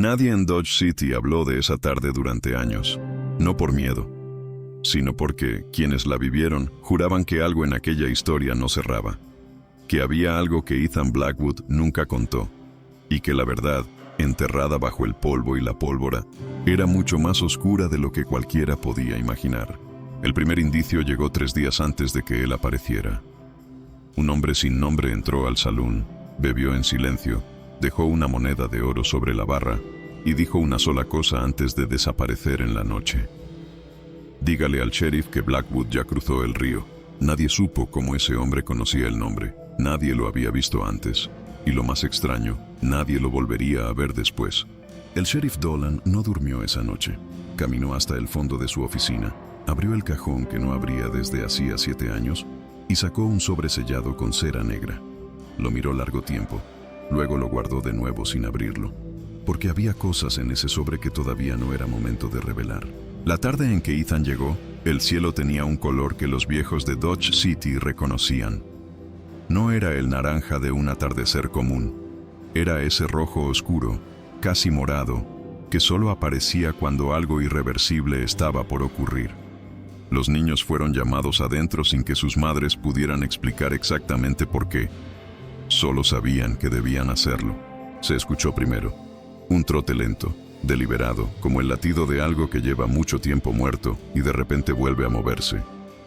Nadie en Dodge City habló de esa tarde durante años, no por miedo, sino porque quienes la vivieron juraban que algo en aquella historia no cerraba, que había algo que Ethan Blackwood nunca contó, y que la verdad, enterrada bajo el polvo y la pólvora, era mucho más oscura de lo que cualquiera podía imaginar. El primer indicio llegó 3 días antes de que él apareciera. Un hombre sin nombre entró al salón, bebió en silencio, dejó una moneda de oro sobre la barra y dijo una sola cosa antes de desaparecer en la noche. Dígale al sheriff que Blackwood ya cruzó el río. Nadie supo cómo ese hombre conocía el nombre. Nadie lo había visto antes. Y lo más extraño, nadie lo volvería a ver después. El sheriff Dolan no durmió esa noche. Caminó hasta el fondo de su oficina, abrió el cajón que no abría desde hacía 7 años y sacó un sobre sellado con cera negra. Lo miró largo tiempo, luego lo guardó de nuevo sin abrirlo, porque había cosas en ese sobre que todavía no era momento de revelar. La tarde en que Ethan llegó, el cielo tenía un color que los viejos de Dodge City reconocían. No era el naranja de un atardecer común, era ese rojo oscuro, casi morado, que solo aparecía cuando algo irreversible estaba por ocurrir. Los niños fueron llamados adentro sin que sus madres pudieran explicar exactamente por qué. Solo sabían que debían hacerlo. Se escuchó primero un trote lento, deliberado, como el latido de algo que lleva mucho tiempo muerto y de repente vuelve a moverse.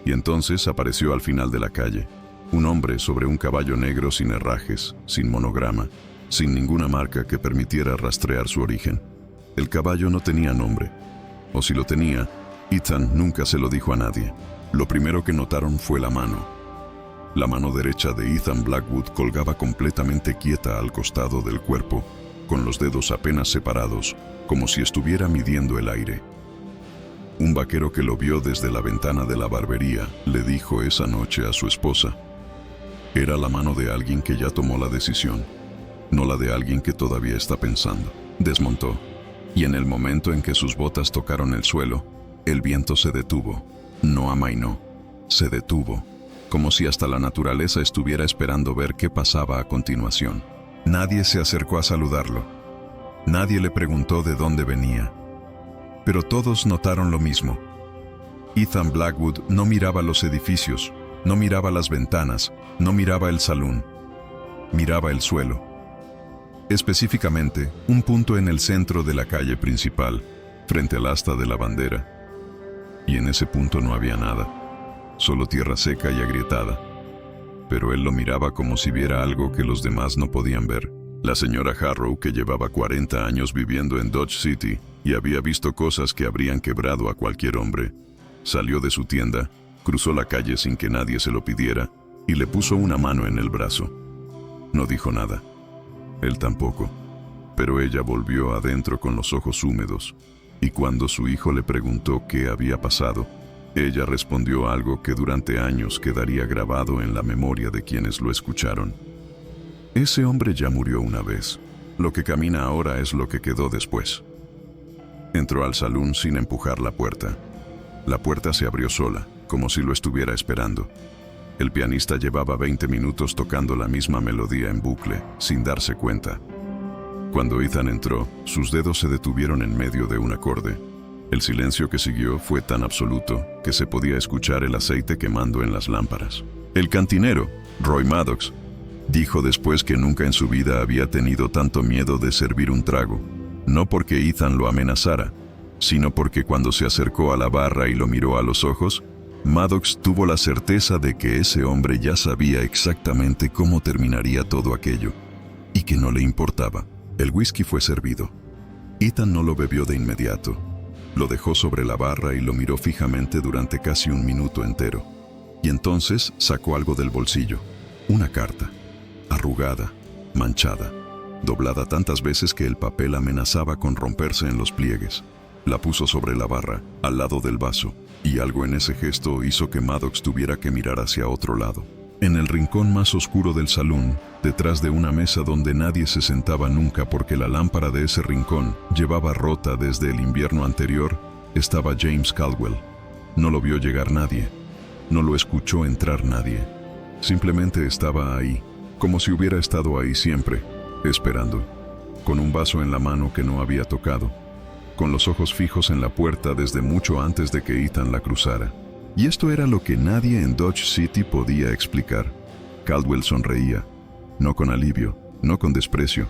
Y entonces apareció al final de la calle, un hombre sobre un caballo negro sin herrajes, sin monograma, sin ninguna marca que permitiera rastrear su origen. El caballo no tenía nombre, o si lo tenía, Ethan nunca se lo dijo a nadie. Lo primero que notaron fue la mano. La mano derecha de Ethan Blackwood colgaba completamente quieta al costado del cuerpo, con los dedos apenas separados, como si estuviera midiendo el aire. Un vaquero que lo vio desde la ventana de la barbería le dijo esa noche a su esposa: era la mano de alguien que ya tomó la decisión, no la de alguien que todavía está pensando. Desmontó, y en el momento en que sus botas tocaron el suelo, el viento se detuvo. No amainó, se detuvo, como si hasta la naturaleza estuviera esperando ver qué pasaba a continuación. Nadie se acercó a saludarlo. Nadie le preguntó de dónde venía. Pero todos notaron lo mismo. Ethan Blackwood no miraba los edificios, no miraba las ventanas, no miraba el salón. Miraba el suelo. Específicamente, un punto en el centro de la calle principal, frente al asta de la bandera. Y en ese punto no había nada, solo tierra seca y agrietada. Pero él lo miraba como si viera algo que los demás no podían ver. La señora Harrow, que llevaba 40 años viviendo en Dodge City y había visto cosas que habrían quebrado a cualquier hombre, salió de su tienda, cruzó la calle sin que nadie se lo pidiera y le puso una mano en el brazo. No dijo nada. Él tampoco. Pero ella volvió adentro con los ojos húmedos, y cuando su hijo le preguntó qué había pasado, ella respondió algo que durante años quedaría grabado en la memoria de quienes lo escucharon. Ese hombre ya murió una vez. Lo que camina ahora es lo que quedó después. Entró al salón sin empujar la puerta. La puerta se abrió sola, como si lo estuviera esperando. El pianista llevaba 20 minutos tocando la misma melodía en bucle, sin darse cuenta. Cuando Ethan entró, sus dedos se detuvieron en medio de un acorde. El silencio que siguió fue tan absoluto que se podía escuchar el aceite quemando en las lámparas. El cantinero, Roy Maddox, dijo después que nunca en su vida había tenido tanto miedo de servir un trago, no porque Ethan lo amenazara, sino porque cuando se acercó a la barra y lo miró a los ojos, Maddox tuvo la certeza de que ese hombre ya sabía exactamente cómo terminaría todo aquello, y que no le importaba. El whisky fue servido. Ethan no lo bebió de inmediato. Lo dejó sobre la barra y lo miró fijamente durante casi un minuto entero. Y entonces sacó algo del bolsillo. Una carta. Arrugada, manchada, doblada tantas veces que el papel amenazaba con romperse en los pliegues. La puso sobre la barra, al lado del vaso, y algo en ese gesto hizo que Maddox tuviera que mirar hacia otro lado. En el rincón más oscuro del salón, detrás de una mesa donde nadie se sentaba nunca porque la lámpara de ese rincón llevaba rota desde el invierno anterior, estaba James Caldwell. No lo vio llegar nadie. No lo escuchó entrar nadie. Simplemente estaba ahí, como si hubiera estado ahí siempre, esperando. con un vaso en la mano que no había tocado, con los ojos fijos en la puerta desde mucho antes de que Ethan la cruzara. Y esto era lo que nadie en Dodge City podía explicar. Caldwell sonreía, no con alivio, no con desprecio,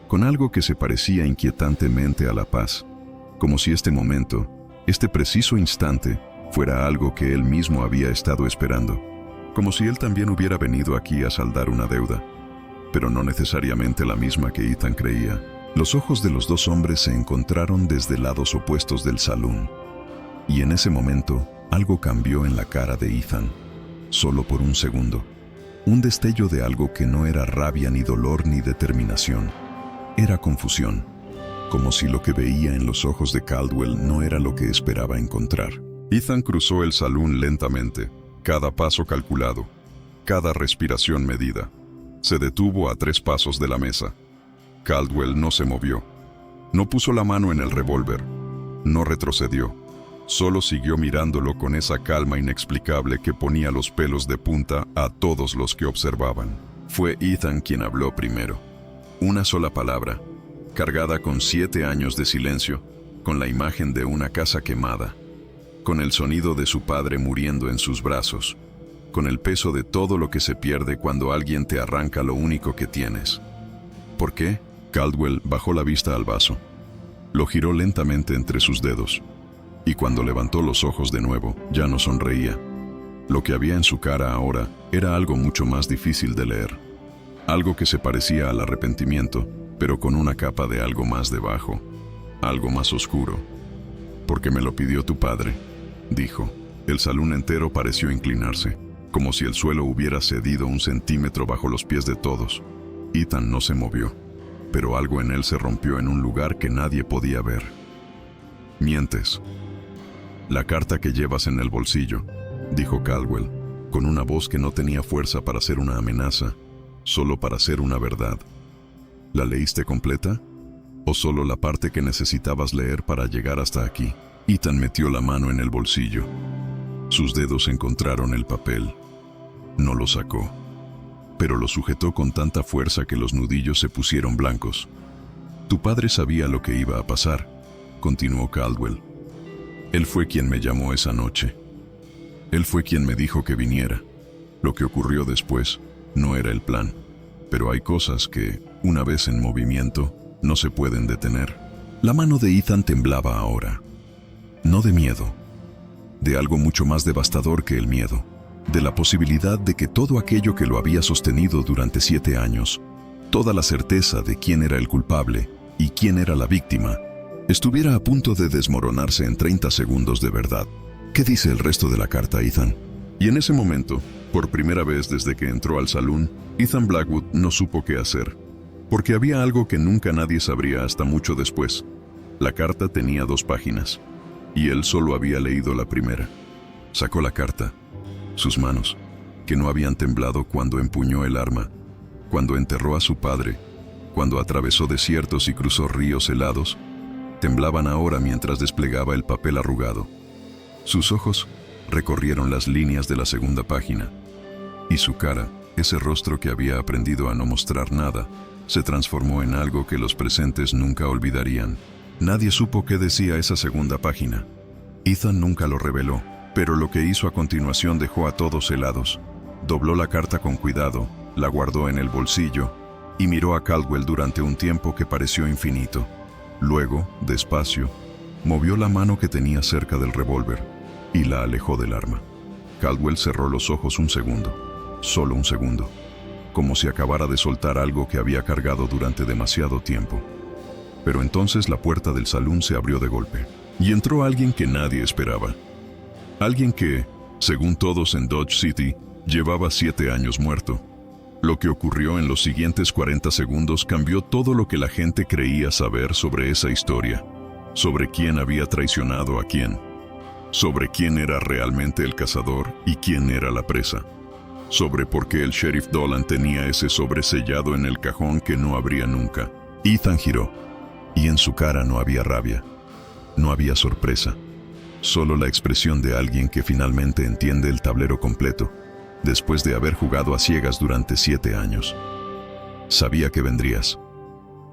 con algo que se parecía inquietantemente a la paz, como si este momento, este preciso instante, fuera algo que él mismo había estado esperando, como si él también hubiera venido aquí a saldar una deuda, pero no necesariamente la misma que Ethan creía. Los ojos de los dos hombres se encontraron desde lados opuestos del salón, y en ese momento algo cambió en la cara de Ethan, solo por un segundo. Un destello de algo que no era rabia ni dolor ni determinación. Era confusión, como si lo que veía en los ojos de Caldwell no era lo que esperaba encontrar. Ethan cruzó el salón lentamente, cada paso calculado, cada respiración medida. Se detuvo a 3 pasos de la mesa. Caldwell no se movió. No puso la mano en el revólver. No retrocedió. Solo siguió mirándolo con esa calma inexplicable que ponía los pelos de punta a todos los que observaban. Fue Ethan quien habló primero. Una sola palabra, cargada con 7 años de silencio, con la imagen de una casa quemada, con el sonido de su padre muriendo en sus brazos, con el peso de todo lo que se pierde cuando alguien te arranca lo único que tienes. ¿Por qué? Caldwell bajó la vista al vaso. Lo giró lentamente entre sus dedos, y cuando levantó los ojos de nuevo, ya no sonreía. Lo que había en su cara ahora era algo mucho más difícil de leer. Algo que se parecía al arrepentimiento, pero con una capa de algo más debajo, algo más oscuro. «Porque me lo pidió tu padre», dijo. El salón entero pareció inclinarse, como si el suelo hubiera cedido 1 centímetro bajo los pies de todos. Ethan no se movió, pero algo en él se rompió en un lugar que nadie podía ver. «Mientes. La carta que llevas en el bolsillo», dijo Caldwell, con una voz que no tenía fuerza para ser una amenaza, solo para ser una verdad. «¿La leíste completa? ¿O solo la parte que necesitabas leer para llegar hasta aquí?» Ethan metió la mano en el bolsillo. Sus dedos encontraron el papel. No lo sacó, pero lo sujetó con tanta fuerza que los nudillos se pusieron blancos. «Tu padre sabía lo que iba a pasar», continuó Caldwell. «Él fue quien me llamó esa noche. Él fue quien me dijo que viniera. Lo que ocurrió después no era el plan, pero hay cosas que, una vez en movimiento, no se pueden detener». La mano de Ethan temblaba ahora. No de miedo, de algo mucho más devastador que el miedo, de la posibilidad de que todo aquello que lo había sostenido durante 7 años, toda la certeza de quién era el culpable y quién era la víctima, estuviera a punto de desmoronarse en 30 segundos de verdad. «¿Qué dice el resto de la carta, Ethan?» Y en ese momento, por primera vez desde que entró al salón, Ethan Blackwood no supo qué hacer, porque había algo que nunca nadie sabría hasta mucho después. La carta tenía 2 páginas, y él solo había leído la primera. Sacó la carta. Sus manos, que no habían temblado cuando empuñó el arma, cuando enterró a su padre, cuando atravesó desiertos y cruzó ríos helados, temblaban ahora mientras desplegaba el papel arrugado. Sus ojos recorrieron las líneas de la segunda página, y su cara, ese rostro que había aprendido a no mostrar nada, se transformó en algo que los presentes nunca olvidarían. Nadie supo qué decía esa segunda página. Ethan nunca lo reveló, pero lo que hizo a continuación dejó a todos helados. Dobló la carta con cuidado, la guardó en el bolsillo y miró a Caldwell durante un tiempo que pareció infinito. Luego, despacio, movió la mano que tenía cerca del revólver y la alejó del arma. Caldwell cerró los ojos un segundo, solo un segundo, como si acabara de soltar algo que había cargado durante demasiado tiempo. Pero entonces la puerta del salón se abrió de golpe, y entró alguien que nadie esperaba. Alguien que, según todos en Dodge City, llevaba 7 años muerto. Lo que ocurrió en los siguientes 40 segundos cambió todo lo que la gente creía saber sobre esa historia, sobre quién había traicionado a quién, sobre quién era realmente el cazador y quién era la presa, sobre por qué el sheriff Dolan tenía ese sobre sellado en el cajón que no abría nunca. Ethan giró. Y en su cara no había rabia, no había sorpresa, solo la expresión de alguien que finalmente entiende el tablero completo, después de haber jugado a ciegas durante 7 años. «Sabía que vendrías»,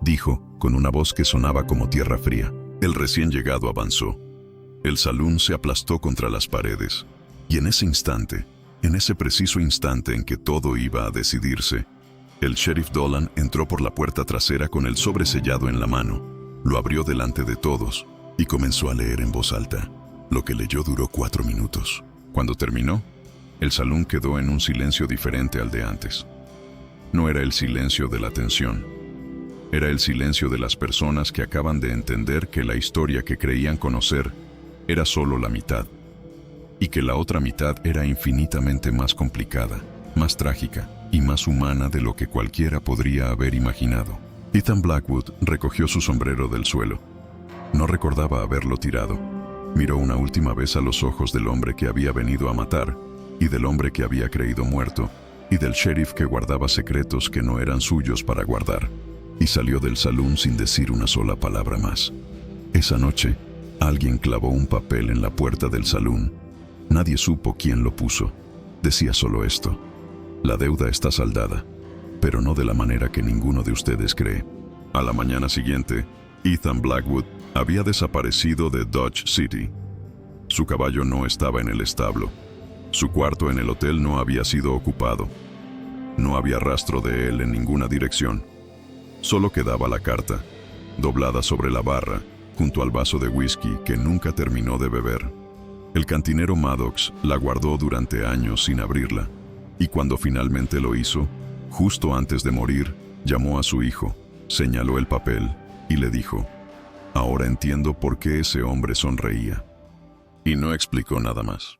dijo, con una voz que sonaba como tierra fría. El recién llegado avanzó. El salón se aplastó contra las paredes, y en ese instante, en ese preciso instante en que todo iba a decidirse, el sheriff Dolan entró por la puerta trasera con el sobre sellado en la mano, lo abrió delante de todos y comenzó a leer en voz alta. Lo que leyó duró 4 minutos. Cuando terminó, el salón quedó en un silencio diferente al de antes. No era el silencio de la tensión, era el silencio de las personas que acaban de entender que la historia que creían conocer era solo la mitad, y que la otra mitad era infinitamente más complicada, más trágica y más humana de lo que cualquiera podría haber imaginado. Ethan Blackwood recogió su sombrero del suelo. No recordaba haberlo tirado. Miró una última vez a los ojos del hombre que había venido a matar, y del hombre que había creído muerto, y del sheriff que guardaba secretos que no eran suyos para guardar, y salió del salón sin decir una sola palabra más. Esa noche, alguien clavó un papel en la puerta del salón. Nadie supo quién lo puso. Decía solo esto: la deuda está saldada, pero no de la manera que ninguno de ustedes cree. A la mañana siguiente, Ethan Blackwood había desaparecido de Dodge City. Su caballo no estaba en el establo. Su cuarto en el hotel no había sido ocupado. No había rastro de él en ninguna dirección. Solo quedaba la carta, doblada sobre la barra, junto al vaso de whisky que nunca terminó de beber. El cantinero Maddox la guardó durante años sin abrirla, y cuando finalmente lo hizo, justo antes de morir, llamó a su hijo, señaló el papel y le dijo: «Ahora entiendo por qué ese hombre sonreía». Y no explicó nada más.